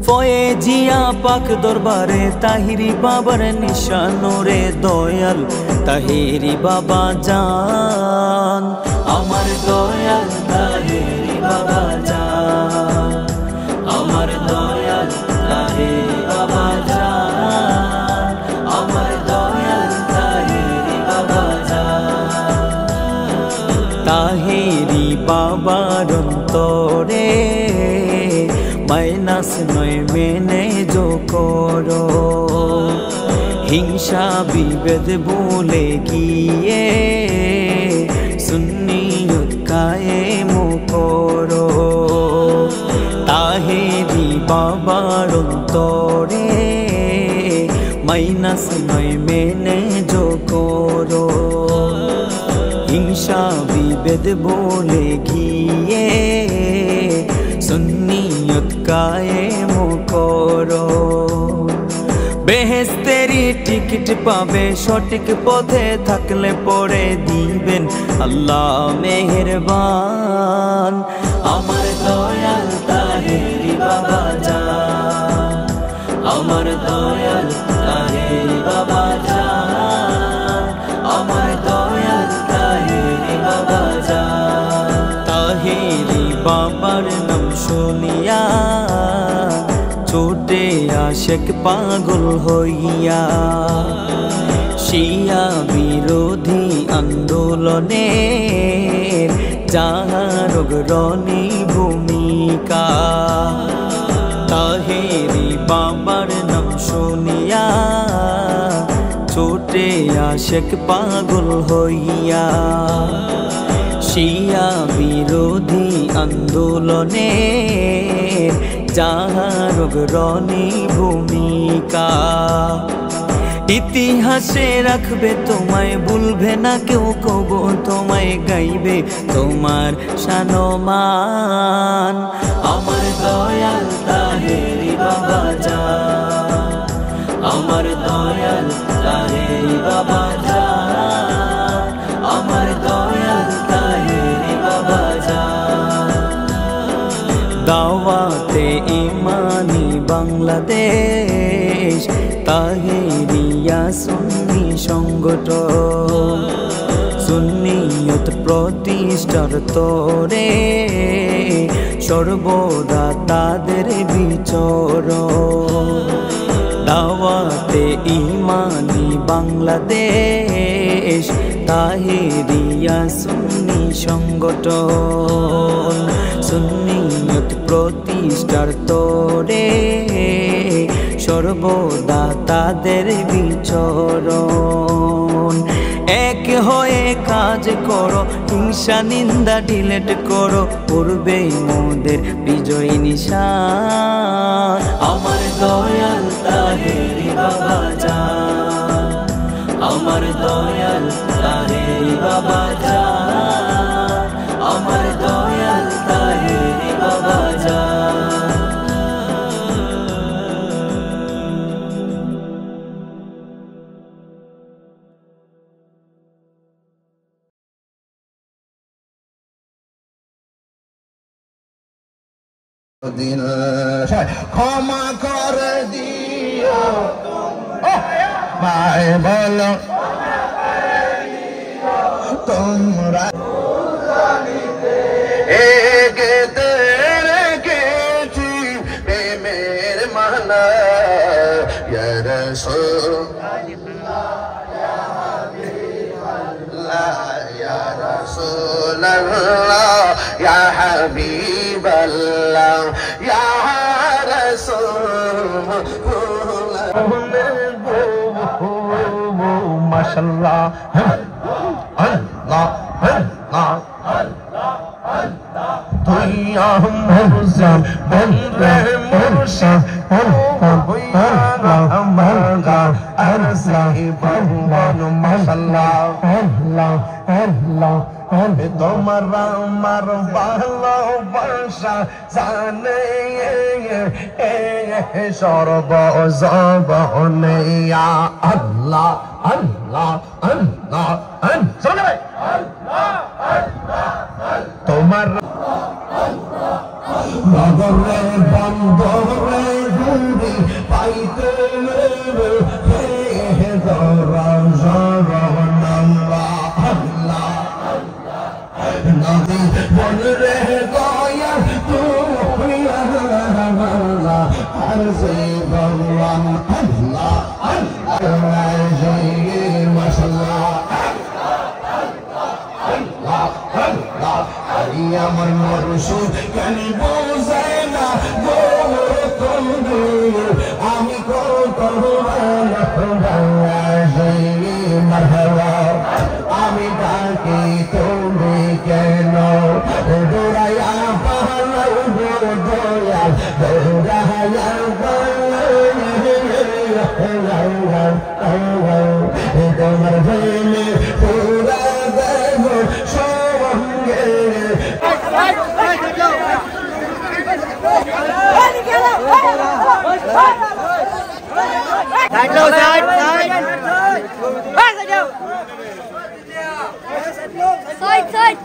ফয়েজিয়া পাক দরবারে তাহিরি বাবার নিশানোরে দয়াল তাহিরি বাবা জান আমার দয়াল তাহিরি বাবা জান আমার দয়াল তাহিরি বাবা জান আমার দয়াল তাহিরি বাবা জান তাহিরি বাবার অন্তরে মাইনাস নয় মেনে যো করো হিংসা বিভেদ বলে গিয়ে সুন্নিয়ত কায়েম করো তাহেরি বাবার অন্তরে মাইনাস নয় মেনে যো করো হিংসা বিভেদ বলে গিয়ে সুন্নিয়ত কায়েম করো বেহেশতেরি টিকিট পাবে সঠিক পথে থাকলে পরে দিবেন আল্লাহ মেহেরবান আমার দয়াল তাহিরি বাবা জান আমার দয়াল তাহিরি বাবা জান আমার দয়াল তাহিরি বাবা জান তাহিরি বাবার নাম শুনিয়া ছোটে আশেক পাগল হইয়া শিয়া বিরোধী আন্দোলনে যাহার অগ্রণী ভূমিকা তাহেরি বাবার নাম শুনিয়া ছোটে আশেক পাগল হইয়া শিয়া বিরোধী আন্দোলনে যাহার অগ্রণী ভূমিকা ইতিহাসে রাখবে তোমায় ভুলবে না কেউ কব তোমায় গাইবে তোমার শানমান আমার দয়াল তাহিরি বাবা জান আমার দয়াল তাহিরি বাবা জান আমার দয়াল তাহিরি বাবা জান দাওয়াতে ইমানি বাংলাদেশ তাহেরিয়া সুন্নি সংগঠন সুন্নিয়ত প্রতিষ্ঠার তরে সর্বদা তাদের বিচরণ দাওয়াতে ইমানি বাংলাদেশ তাহেরিয়া সুন্নি সংগঠন সুন্নিয়ত প্রতিষ্ঠার তরে সর্বদা তাদের বিচরণ এক হয়ে কাজ করো হিংসা নিন্দা ডিলেট করো পূর্বে মোদের বিজয় নিশান আমার দয়াল তাহিরি বাবা জান আমার দয়াল তাহিরি বাবা জান আমার দয়াল তাহিরি বাবা জান দিল ক্ষমা করে দিও ভাই বলো তোমরা এগেতে রেখেছি প্রেমের মালা ইয়া রাসূলুল্লাহ ইয়া রাসূলুল্লাহ ইয়া হাবিবাল্লাহ ইয়া রাসূলুল্লাহ মাশাআল্লাহ আল্লাহ আল্লাহ তুই আমরজান বন্দে মুর্শিদ আল্লাহ আমার আরসাই ভগবান মাশাআল্লাহ আল্লাহ আল্লাহ তোমার আমার ভালোবাসা জানে সর্ব জবনে আল্লাহ আল্লাহ আল্লাহ তোমার বন্ধরে আমার মরশুম কেন বোঝে না গো তুমি আমি কত আমি ডাকি তুমি কেন দৌড়াইয়া পাহাড় দয়াল দৌড়াইয়া তোমার ভেলে পুরা দেব সঙ্গে Side.